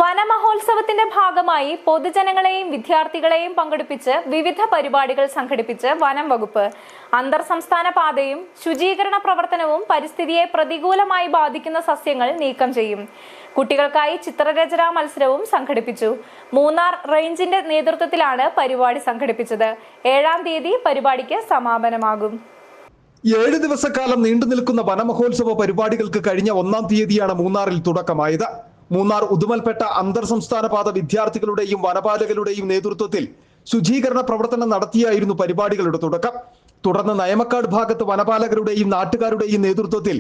വനമഹോത്സവത്തിന്റെ ഭാഗമായി പൊതുജനങ്ങളെയും വിദ്യാർത്ഥികളെയും പങ്കെടുപ്പിച്ച് വിവിധ പരിപാടികൾ സംഘടിപ്പിച്ച് വനം വകുപ്പ് അന്തർ സംസ്ഥാന പാതയും ശുചീകരണ പ്രവർത്തനവും പരിസ്ഥിതിയെ പ്രതികൂലമായി ബാധിക്കുന്ന സസ്യങ്ങൾ നീക്കം ചെയ്യും. കുട്ടികൾക്കായി ചിത്രരചനാ മത്സരവും സംഘടിപ്പിച്ചു. മൂന്നാർ റേഞ്ചിന്റെ നേതൃത്വത്തിലാണ് പരിപാടി സംഘടിപ്പിച്ചത്. 7-ാം തീയതി പരിപാടിക്ക് സമാപനമാകും. 7 ദിവസക്കാലം നീണ്ടുനിൽക്കുന്ന വനമഹോത്സവ പരിപാടികൾക്ക് കഴിഞ്ഞ 1-ാം തീയതിയാണ് മൂന്നാറിൽ തുടക്കമായത്. മൂന്നാർ ഉദുമൽപേട്ട അന്തർ സംസ്ഥാന പാത വിദ്യാർത്ഥികളുടെയും വനപാലകരുടെയും നേതൃത്വത്തിൽ ശുചീകരണ പ്രവർത്തനം നടത്തിയായിരുന്നു പരിപാടികളുടെ തുടക്കം. തുടർന്ന് നയമക്കാട് ഭാഗത്ത് വനപാലകരുടെയും നാട്ടുകാരുടെയും നേതൃത്വത്തിൽ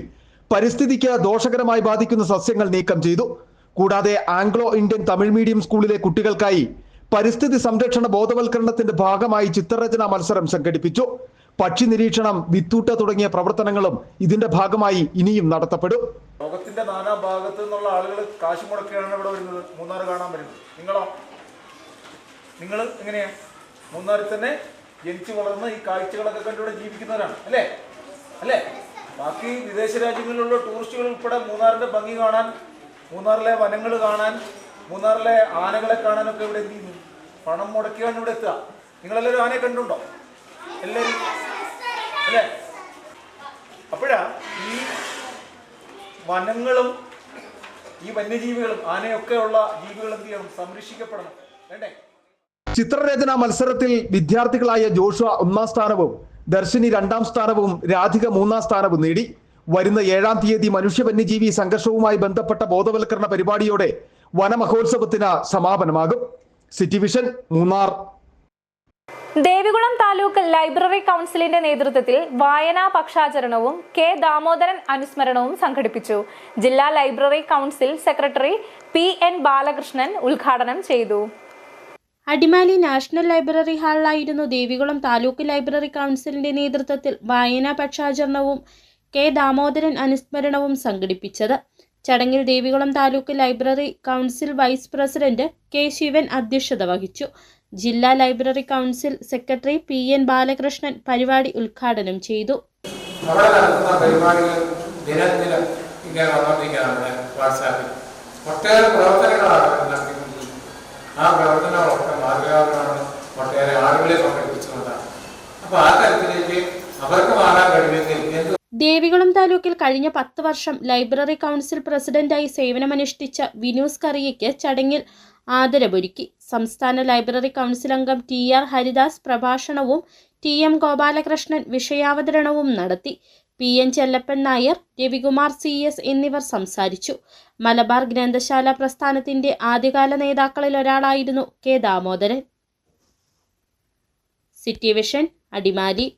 പരിസ്ഥിതിക്ക് ദോഷകരമായി ബാധിക്കുന്ന സസ്യങ്ങൾ നീക്കം ചെയ്തു. കൂടാതെ ആംഗ്ലോ ഇന്ത്യൻ തമിഴ് മീഡിയം സ്കൂളിലെ കുട്ടികൾക്കായി പരിസ്ഥിതി സംരക്ഷണ ബോധവൽക്കരണത്തിന്റെ ഭാഗമായി ചിത്രരചനാ മത്സരം സംഘടിപ്പിച്ചു. പക്ഷി നിരീക്ഷണം, വിത്തൂട്ട തുടങ്ങിയ പ്രവർത്തനങ്ങളും ഇതിന്റെ ഭാഗമായി ഇനിയും നടത്തപ്പെടും. ലോകത്തിന്റെ നാനാ ഭാഗത്തു നിന്നുള്ള ആളുകൾ കാശ് മുടക്കിയാണ് ഇവിടെ വരുന്നത്, മൂന്നാർ കാണാൻ വരുന്നത്. നിങ്ങൾ എങ്ങനെയാ മൂന്നാറിൽ തന്നെ ജനിച്ചു വളർന്ന് ഈ കാഴ്ചകളൊക്കെ കണ്ടിവിടെ ജീവിക്കുന്നവരാണ് അല്ലേ? ബാക്കി വിദേശ രാജ്യങ്ങളിലുള്ള ടൂറിസ്റ്റുകൾ ഉൾപ്പെടെ മൂന്നാറിന്റെ ഭംഗി കാണാൻ, മൂന്നാറിലെ വനങ്ങൾ കാണാൻ, മൂന്നാറിലെ ആനകളെ കാണാനൊക്കെ ഇവിടെ എന്ത് ചെയ്യുന്നു? പണം മുടക്കിയാണ് ഇവിടെ എത്തുക. നിങ്ങളെല്ലാവരും ആനയെ കണ്ടുണ്ടോ? എല്ലാവരും അല്ലേ? അപ്പോഴാ ഈ വനങ്ങളും ഈ വന്യജീവികളും ആനയൊക്കെ ഉള്ള ജീവികൾ എന്ത് ചെയ്യണം? സംരക്ഷിക്കപ്പെടണം, വേണ്ടേ? ചിത്രരചനാ മത്സരത്തിൽ വിദ്യാർത്ഥികളായ ജോഷുവ 1-ാം സ്ഥാനവും ദർശിനി 2-ാം സ്ഥാനവും രാധിക 3-ാം സ്ഥാനവും നേടി. വരുന്ന 7-ാം തീയതി മനുഷ്യ വന്യജീവി സംഘർഷവുമായി ബന്ധപ്പെട്ട ബോധവൽക്കരണ പരിപാടിയോടെ വനമഹോത്സവത്തിന് സമാപനമാകും. City vision, Munnar. Devikulam taluk library കൗൺസിലിന്റെ നേതൃത്വത്തിൽ വായനാ പക്ഷാചരണവും കെ ദാമോദരൻ അനുസ്മരണവും സംഘടിപ്പിച്ചു. ജില്ലാ library council secretary PN Balakrishnan ഉദ്ഘാടനം ചെയ്തു. അടിമാലി നാഷണൽ ലൈബ്രറി ഹാളിലായിരുന്നു ദേവികുളം താലൂക്ക് ലൈബ്രറി കൗൺസിലിന്റെ നേതൃത്വത്തിൽ വായനാ പക്ഷാചരണവും കെ ദാമോദരൻ അനുസ്മരണവും സംഘടിപ്പിച്ചത്. ചടങ്ങിൽ Devikulam taluk library council vice president K Shivan അധ്യക്ഷത വഹിച്ചു. ജില്ലാ library council secretary PN Balakrishnan പരിപാടി ഉദ്ഘാടനം ചെയ്തു. ആ പ്രവർത്തനങ്ങളൊക്കെ മാതൃകാപരമാണ്. ഒട്ടേറെ ആളുകളെ പങ്കെടുപ്പിച്ചുകൊണ്ടാണ്. അപ്പൊ ആ തരത്തിലേക്ക് അവർക്ക് മാറാൻ കഴിയുമെങ്കിൽ. ദേവികുളം താലൂക്കിൽ കഴിഞ്ഞ 10 വർഷം ലൈബ്രറി കൗൺസിൽ പ്രസിഡന്റായി സേവനമനുഷ്ഠിച്ച വിനൂസ് കറിയയ്ക്ക് ചടങ്ങിൽ ആദരവൊരുക്കി. സംസ്ഥാന ലൈബ്രറി കൗൺസിൽ അംഗം TR ഹരിദാസ് പ്രഭാഷണവും TM ഗോപാലകൃഷ്ണൻ വിഷയാവതരണവും നടത്തി. PN ചെല്ലപ്പൻ നായർ, രവികുമാർ CS എന്നിവർ സംസാരിച്ചു. മലബാർ ഗ്രന്ഥശാല പ്രസ്ഥാനത്തിന്റെ ആദ്യകാല നേതാക്കളിൽ ഒരാളായിരുന്നു K Damodaran. City vision, Adimali.